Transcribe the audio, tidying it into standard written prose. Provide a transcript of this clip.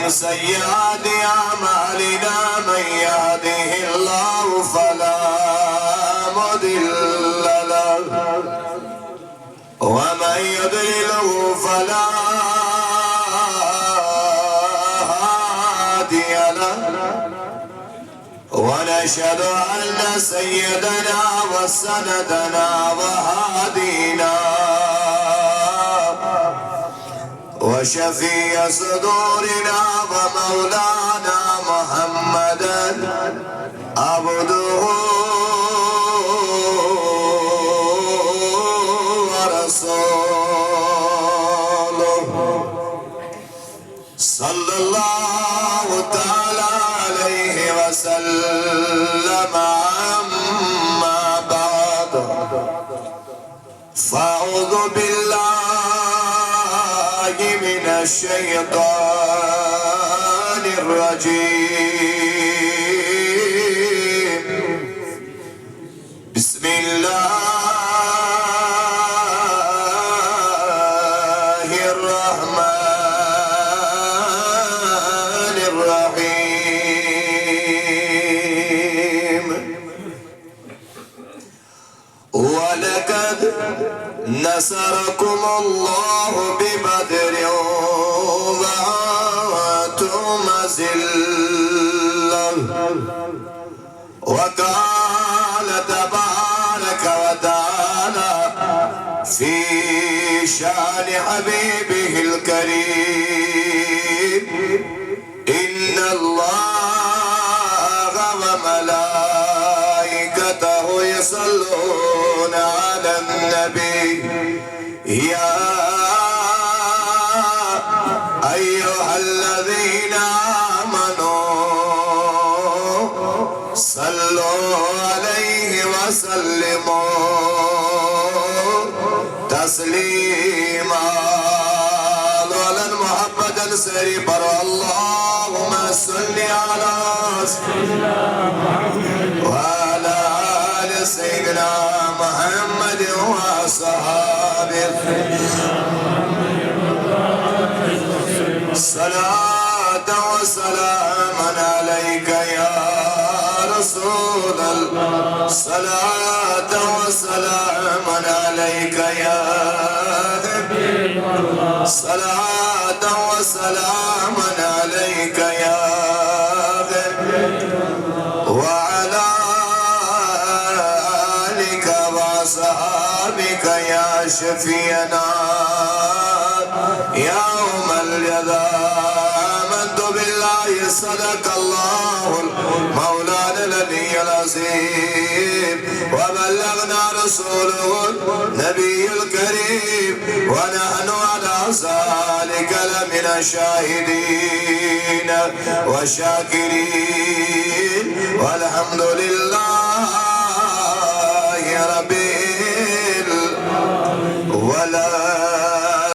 ومن سيئات أعمالنا من يهده الله فلا مضل له ومن يضلله فلا هادي له ونشهد أن سيدنا وسندنا وهادينا وشفيع صدورنا ومولانا محمدا عبده ورسوله صلى الله تعالى عليه وسلم. أما بعد فأعوذ بالله من الشيطان الرجيم. بسم الله الرحمن الرحيم. ولقد نصركم الله ببدر وأنتم أذلة وقال تبارك وتعالى في شان حبيبه الكريم إن الله وملائكته يصلون على النبي يا أيها الذين آمنوا صلوا عليه وسلموا تسليما. لولا محمدا سريبا اللهم صل على سيدنا محمد وعلى آل سيدنا محمد وصحابه صلاة وسلاما عليك يا رسول الله. صلاة وسلاما عليك يا حبيب الله. صلاة وسلاما عليك يا حبيب الله وعلى آلك وصحابك يا شفيعنا يوم الجزاء. آمنت بالله صدق الله مولانا العلي العظيم وبلغنا رسوله النبي الكريم ونحن على ذلك لمن الشاهدين والشاكرين والحمد لله